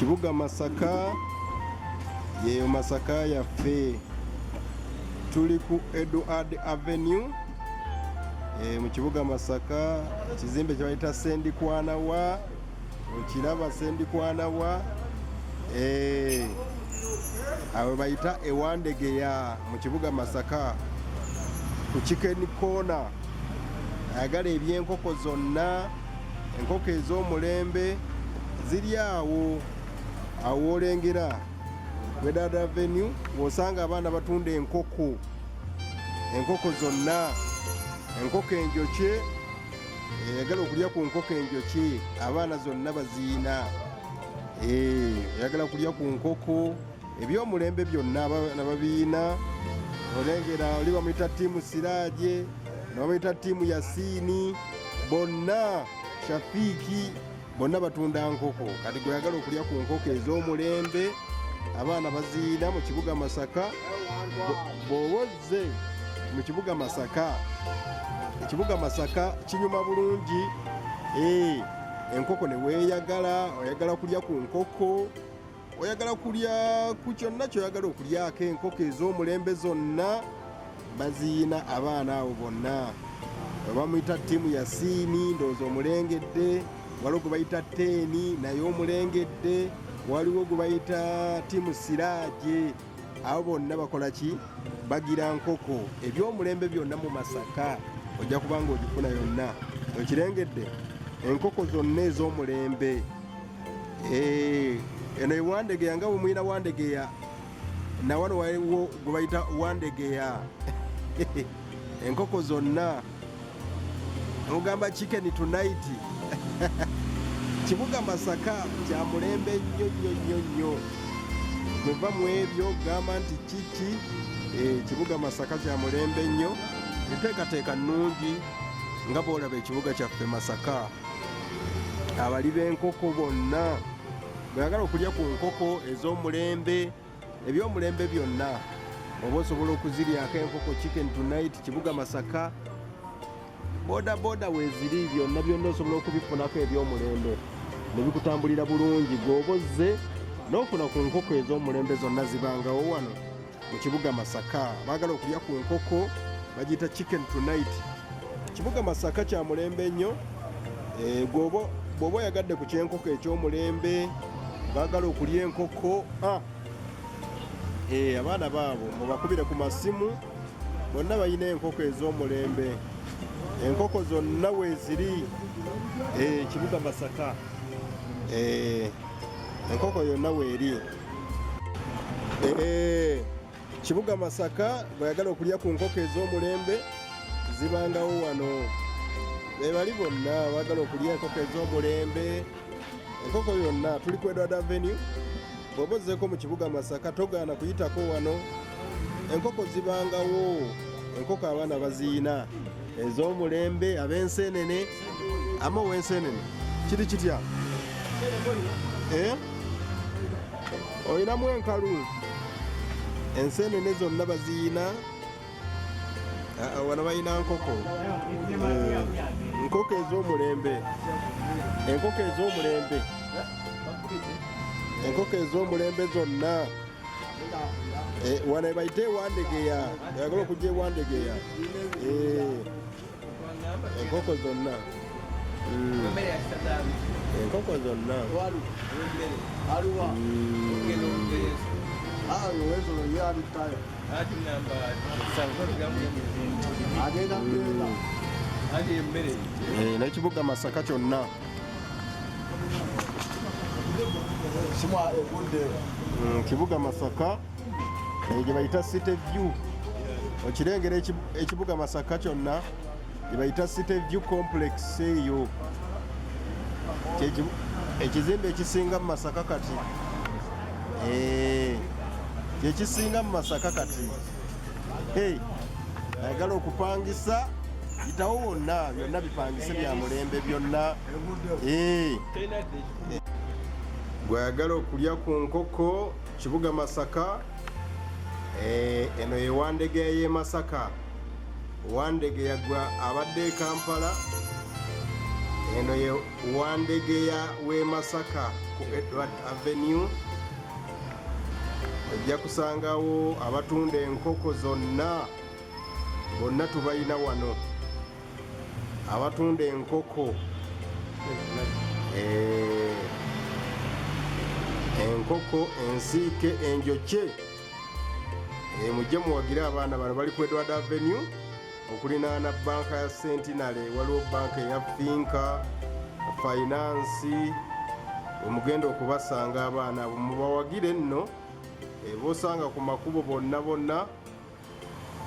kibuga Masaka yeyo Masaka yaffe tuli ku Edward Avenue mu kibuga Masaka ekizimbe kye bayita Sendikwana okiraba Sendikwana awo bayita ewandegeya mu kibuga Masaka ku chicken corner ayagala ebyenkoko zonna enkoko ez'omulembe ziri awo olengera Edward Avenue wosanga abaana batunda enkoko zonna enkoko enjokye yagala okulya ku nkoko enjokye abaana zonna baziina yagala kulya ku nkoko ebyomulembe byonna abaana babiina olengera oli bamuyita tiimu Siraje nabamuyita tiimu Yasini bonna Shafiki bonna batunda nkoko kati gwe yagala okulya ku nkoko ez'omulembe abaana baziina mu kibuga Masaka bw'owoze mu kibuga Masaka ekibuga Masaka kinyuma bulungi enkoko ne weeyagala oyagala kulya ku nkoko oyagala kulya ku kyonna kyoyagala okulyako enkoko ez'omulembe zonna baziina abaana abo bonna bamuyita tiimu Yasini ndowooza omulengedde waliwo gwe bayita Teeni naye omulengedde waliwo gwe bayita tiimu Siraje abo bonna bakola ki bagira nkoko ebyomulembe byonna mu Masaka ojja kubanga ogifuna yonna okirengedde enkoko zonna ez'omulembe eno ewandegeya nga bwe muyina wandegeya na wano waliwo gwe bayita wandegeya enkoko zonna mugamba chicken tonight kibuga Masaka kya mulembe nnyo muva mu ebyo gamba nti kiki kibuga Masaka kya mulembe nnyo enteekateeka nnungi nga bw'olaba ekibuga kyaffe Masaka abali b'enkoko bonna bweyagala okulya ku nkoko ez'omulembe ebyomulembe byonna oba osobola okuziryako enkoko chicken tonight kibuga Masaka boda weeziri byonna osobola okubifunako ebyomulembe nebikutambulira bulungi gwoboze n'ofuna ku nkoko ez'omulembe zonna zibangawo wano mu kibuga Masaka baagala okulya ku nkoko bagiyita chicken tonight kibuga Masaka kya mulembe nnyo bw'oba oyagadde ku kyenkoko eky'omulembe baagala okulya enkoko abaana baabo mubakubire ku masimu bonna balina enkoko ez'omulembe enkoko zonna weeziri kibuga Masaka enkoko yonna weeri kibuga Masaka bweyagala okulya ku nkoko ez'omulembe zibangawo wano bebali bonna baagala okulya enkoko ez'omulembe enkoko yonna tuli ku Edward Avenue bw'oba ozzeeko mu kibuga Masaka togaana kuyitako wano enkoko zibangawo enkoko abaana baziina ez'omulembe ab'ensenene w'ensenene kiri kitya oyinamu enkalu ensenene zonna baziina wano balina nkoko enkoko ez'omulembe zonna wano bayite ewandegeya yagala okujja ewandegeya enkoko zonna n'ekibuga Masaka kyonna kibuga Masaka gye bayita City View okirengera ekibuga Masaka kyonna gye bayita City View complex eyo ekizimbe ekisinga mu Masaka kati kyekisinga mu Masaka kati ayagala okupangisa yitawo wonna byonna bipangise bya mulembe byonna gwayagala okulya ku nkoko kibuga Masaka eno ye wandegeya y'e Masaka wandegeya gwa abadde e Kampala eno ye wandegeya w'e Masaka ku Edward Avenue ojja kusangawo abatunda enkoko zonna, bonna tubayina wano abatunda enkoko. Enkoko ensiike enjokye, mujje muwagire abaana bano. Bali ku Edward Avenue okulinaana banka ya Centenary, waliwo banka eya Finka Finance. Omugenda okubasanga abaana abo mubawagire nno, bosanga ku makubo bonna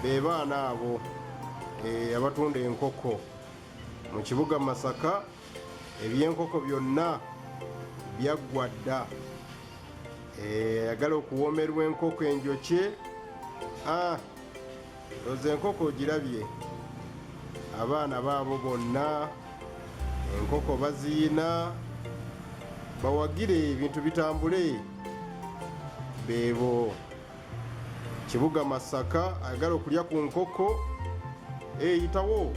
be baana abo abatunda enkoko mu kibuga Masaka. Ebyenkoko byonna byaggwa dda. Ayagala okuwoomerwa enkoko enjokye, oze enkoko ogirabye. Abaana baabo bonna enkoko baziyina, bawagire ebintu bitambule. Beebo kibuga Masaka, ayagala okulya ku nkoko, yitawo